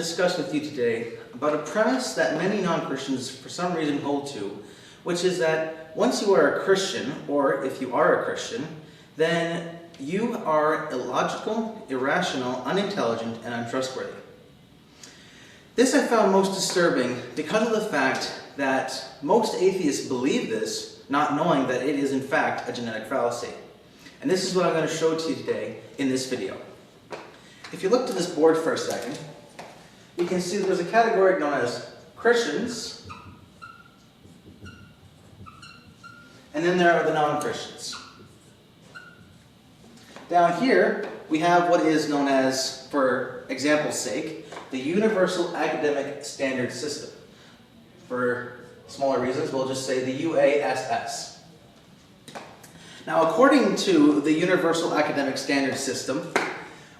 discuss with you today about a premise that many non-Christians for some reason hold to, which is that once you are a Christian, or if you are a Christian, then you are illogical, irrational, unintelligent, and untrustworthy. This I found most disturbing because of the fact that most atheists believe this, not knowing that it is in fact a genetic fallacy. And this is what I'm going to show to you today in this video. If you look to this board for a second, you can see that there's a category known as Christians, and then there are the non-Christians. Down here, we have what is known as, for example's sake, the Universal Academic Standard System. For smaller reasons, we'll just say the UASS. Now, according to the Universal Academic Standard System,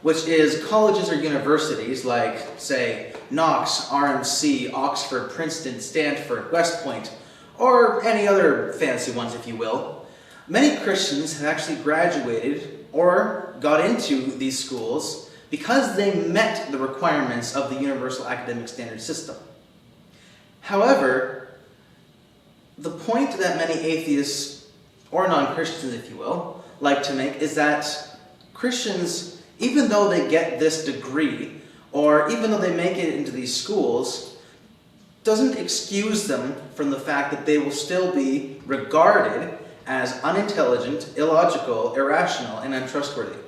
which is colleges or universities like, say, Knox, RMC, Oxford, Princeton, Stanford, West Point, or any other fancy ones, if you will, many Christians have actually graduated or got into these schools because they met the requirements of the Universal Academic Standard System. However, the point that many atheists, or non-Christians if you will, like to make is that Christians, even though they get this degree, or even though they make it into these schools, doesn't excuse them from the fact that they will still be regarded as unintelligent, illogical, irrational, and untrustworthy.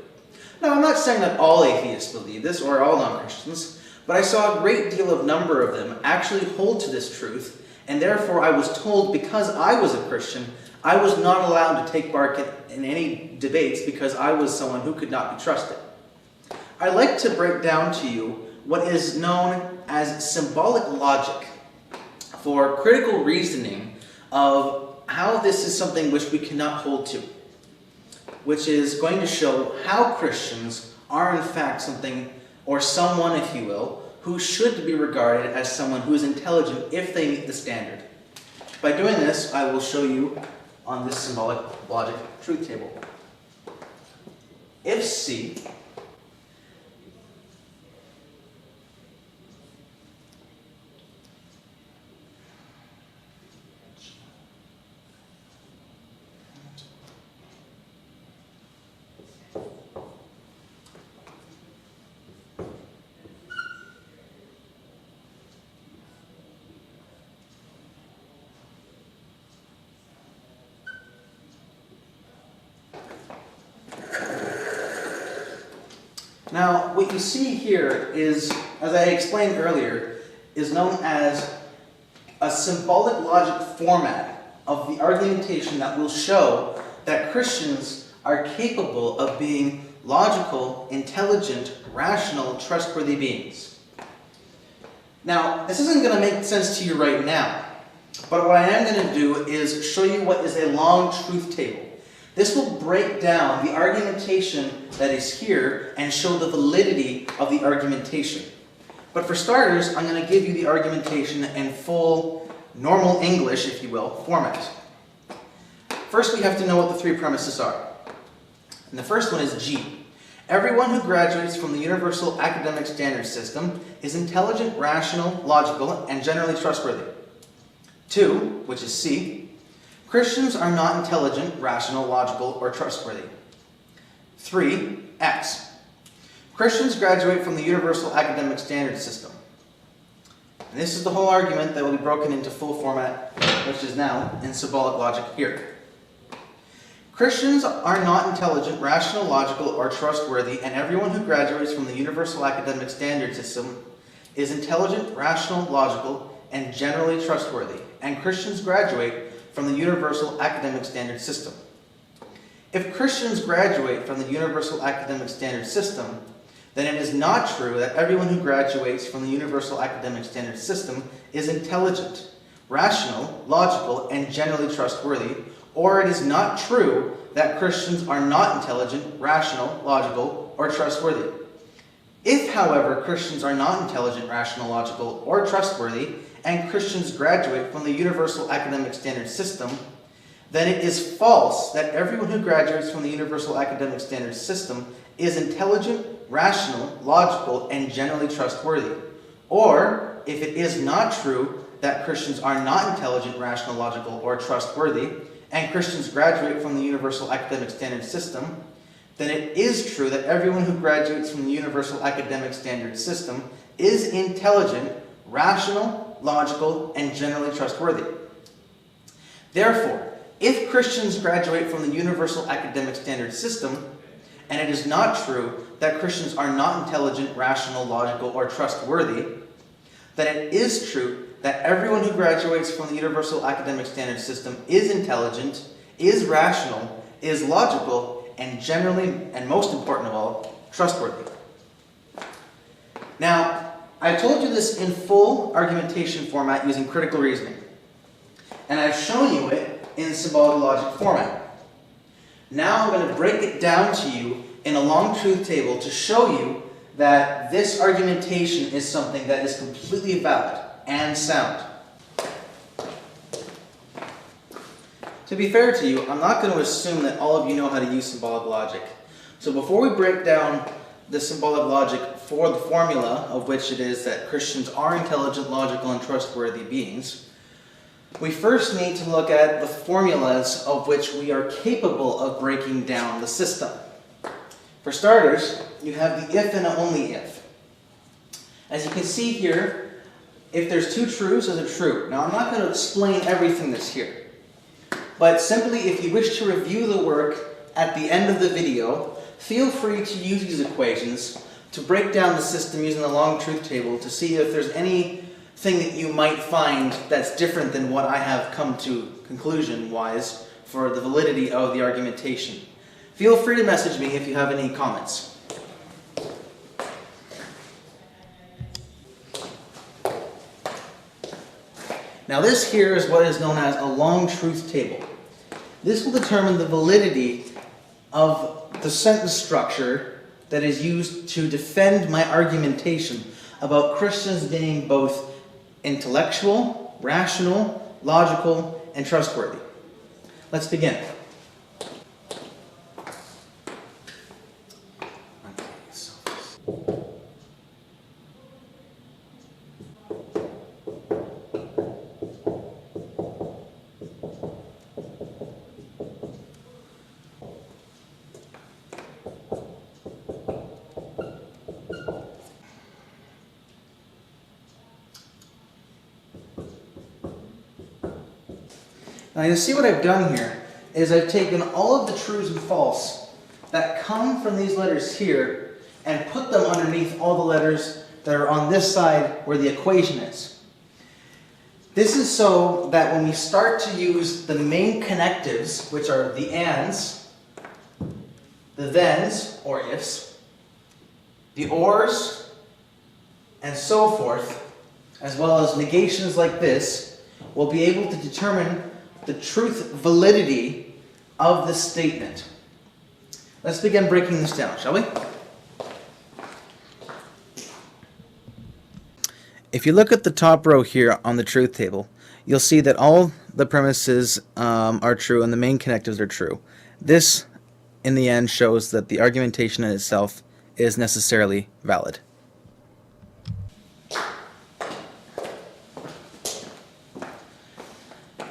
Now, I'm not saying that all atheists believe this, or all non-Christians, but I saw a great deal of number of them actually hold to this truth, and therefore I was told because I was a Christian, I was not allowed to take part in any debates because I was someone who could not be trusted. I'd like to break down to you what is known as symbolic logic for critical reasoning of how this is something which we cannot hold to, which is going to show how Christians are in fact something, or someone if you will, who should be regarded as someone who is intelligent if they meet the standard. By doing this, I will show you on this symbolic logic truth table. If C Now, what you see here is, as I explained earlier, is known as a symbolic logic format of the argumentation that will show that Christians are capable of being logical, intelligent, rational, trustworthy beings. Now, this isn't going to make sense to you right now, but what I am going to do is show you what is a long truth table. This will break down the argumentation that is here and show the validity of the argumentation. But for starters, I'm going to give you the argumentation in full, normal English, if you will, format. First, we have to know what the three premises are. And the first one is G. Everyone who graduates from the Universal Academic Standard System is intelligent, rational, logical, and generally trustworthy. 2, which is C. Christians are not intelligent, rational, logical, or trustworthy. 3, X. Christians graduate from the Universal Academic Standard System. And this is the whole argument that will be broken into full format, which is now in symbolic logic here. Christians are not intelligent, rational, logical, or trustworthy, and everyone who graduates from the Universal Academic Standard System is intelligent, rational, logical, and generally trustworthy, and Christians graduate from the Universal Academic Standard System. If Christians graduate from the Universal Academic Standard System, then it is not true that everyone who graduates from the Universal Academic Standard System is intelligent, rational, logical, and generally trustworthy, or it is not true that Christians are not intelligent, rational, logical, or trustworthy. If, however, Christians are not intelligent, rational, logical, or trustworthy, and Christians graduate from the Universal Academic Standard System, then it is false that everyone who graduates from the Universal Academic Standard System is intelligent, rational, logical, and generally trustworthy. Or, if it is not true that Christians are not intelligent, rational, logical, or trustworthy, and Christians graduate from the universal academic standard system, then it is true that everyone who graduates from the universal academic standard system is intelligent, rational, logical, and generally trustworthy. Therefore, if Christians graduate from the universal academic standard system, and it is not true that Christians are not intelligent, rational, logical, or trustworthy, then it is true that everyone who graduates from the universal academic standard system is intelligent, is rational, is logical, and generally, and most important of all, trustworthy. Now, I told you this in full argumentation format using critical reasoning, and I've shown you it in symbolic logic format. Now I'm going to break it down to you in a long truth table to show you that this argumentation is something that is completely valid and sound. To be fair to you, I'm not going to assume that all of you know how to use symbolic logic. So before we break down the symbolic logic for the formula of which it is that Christians are intelligent, logical, and trustworthy beings, we first need to look at the formulas of which we are capable of breaking down the system. For starters, you have the if and only if. As you can see here, if there's two truths, there's a true. Now I'm not going to explain everything that's here, but simply if you wish to review the work at the end of the video, feel free to use these equations to break down the system using the long truth table to see if there's anything that you might find that's different than what I have come to conclusion-wise for the validity of the argumentation. Feel free to message me if you have any comments. Now this here is what is known as a long truth table. This will determine the validity of the sentence structure that is used to defend my argumentation about Christians being both intellectual, rational, logical, and trustworthy. Let's begin. Now you see what I've done here is I've taken all of the trues and false that come from these letters here and put them underneath all the letters that are on this side where the equation is. This is so that when we start to use the main connectives, which are the ands, the thens, or ifs, the ors, and so forth, as well as negations like this, we'll be able to determine the truth validity of this statement. Let's begin breaking this down, shall we? If you look at the top row here on the truth table, you'll see that all the premises are true and the main connectives are true. This, in the end, shows that the argumentation in itself is necessarily valid.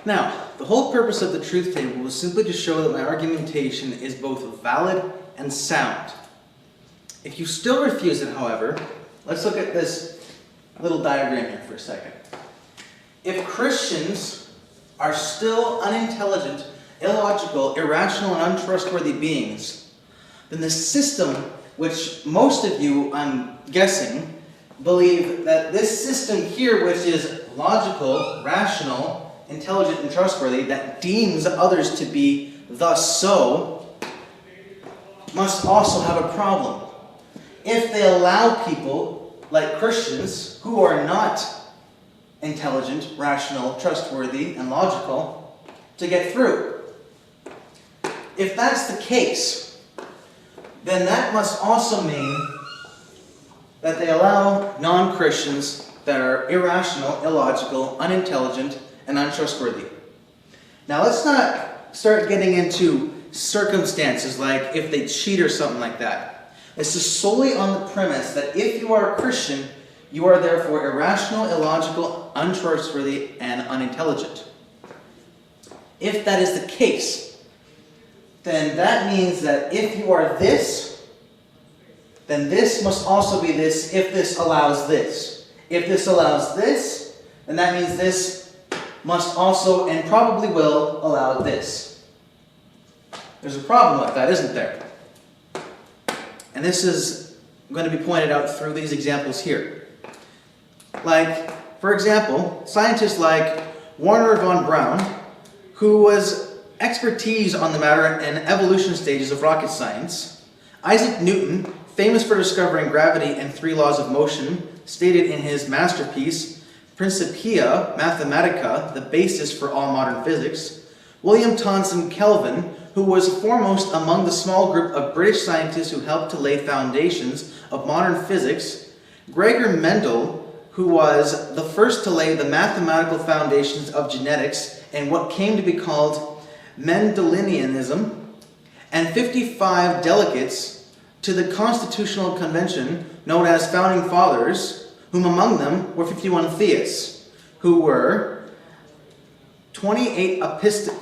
Now, the whole purpose of the truth table was simply to show that my argumentation is both valid and sound. If you still refuse it, however, let's look at this little diagram here for a second. If Christians are still unintelligent, illogical, irrational, and untrustworthy beings, then the system, which most of you, I'm guessing, believe that this system here, which is logical, rational, intelligent, and trustworthy, that deems others to be thus so, must also have a problem. If they allow people, like Christians, who are not intelligent, rational, trustworthy, and logical, to get through. If that's the case, then that must also mean that they allow non-Christians that are irrational, illogical, unintelligent, and untrustworthy. Now let's not start getting into circumstances like if they cheat or something like that. This is solely on the premise that if you are a Christian, You are therefore irrational, illogical, untrustworthy, and unintelligent. If that is the case, then that means that if you are this, then this must also be this if this allows this. If this allows this, then that means this must also and probably will allow this. There's a problem with that, isn't there? And this is going to be pointed out through these examples here. Like, for example, scientists like Warner von Braun, who was expertise on the matter and evolution stages of rocket science, Isaac Newton, famous for discovering gravity and 3 laws of motion, stated in his masterpiece, Principia Mathematica, the basis for all modern physics, William Thomson Kelvin, who was foremost among the small group of British scientists who helped to lay foundations of modern physics, Gregor Mendel, who was the first to lay the mathematical foundations of genetics and what came to be called Mendelianism, and 55 delegates to the Constitutional Convention known as Founding Fathers, whom among them were 51 theists, who were 28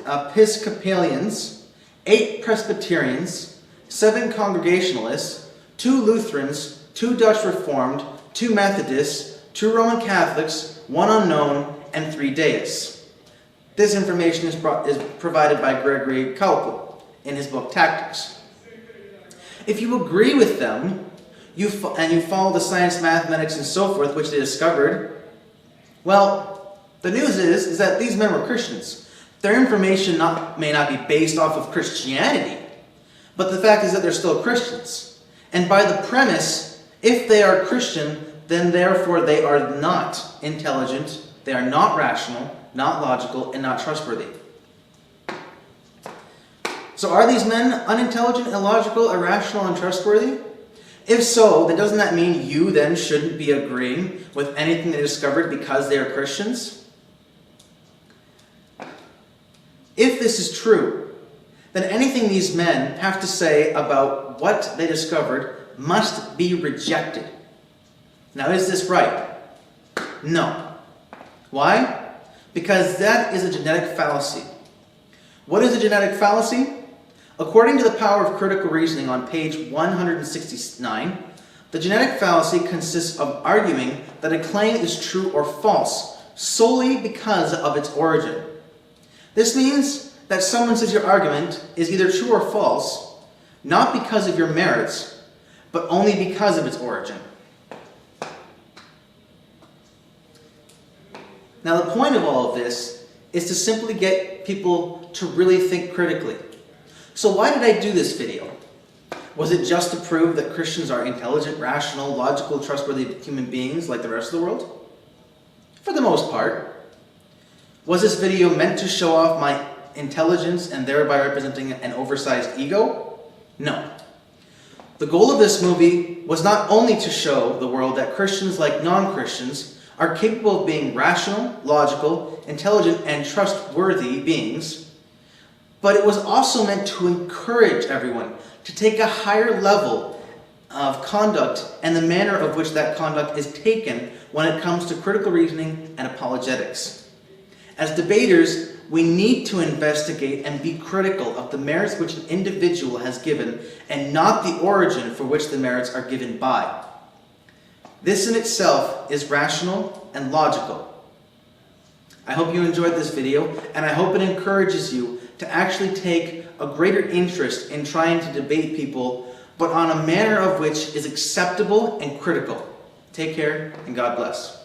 Episcopalians, 8 Presbyterians, 7 Congregationalists, 2 Lutherans, 2 Dutch Reformed, 2 Methodists, 2 Roman Catholics, 1 unknown, and 3 deists. This information is provided by Gregory Kaupel in his book Tactics. If you agree with them, and you follow the science, mathematics, and so forth which they discovered, well, the news is that these men were Christians. Their information may not be based off of Christianity, but the fact is that they're still Christians. And by the premise, if they are Christian, then therefore they are not intelligent, they are not rational, not logical, and not trustworthy. So are these men unintelligent, illogical, irrational, and trustworthy? If so, then doesn't that mean you then shouldn't be agreeing with anything they discovered because they are Christians? If this is true, then anything these men have to say about what they discovered must be rejected. Now, is this right? No. Why? Because that is a genetic fallacy. What is a genetic fallacy? According to The Power of Critical Reasoning on page 169, the genetic fallacy consists of arguing that a claim is true or false solely because of its origin. This means that someone says your argument is either true or false, not because of your merits, but only because of its origin. Now, the point of all of this is to simply get people to really think critically. So why did I do this video? Was it just to prove that Christians are intelligent, rational, logical, trustworthy human beings like the rest of the world? For the most part. Was this video meant to show off my intelligence and thereby representing an oversized ego? No. The goal of this movie was not only to show the world that Christians, like non-Christians, are capable of being rational, logical, intelligent, and trustworthy beings, but it was also meant to encourage everyone to take a higher level of conduct and the manner of which that conduct is taken when it comes to critical reasoning and apologetics. As debaters, we need to investigate and be critical of the merits which an individual has given and not the origin for which the merits are given by. This in itself is rational and logical. I hope you enjoyed this video, and I hope it encourages you to actually take a greater interest in trying to debate people, but on a manner of which is acceptable and critical. Take care, and God bless.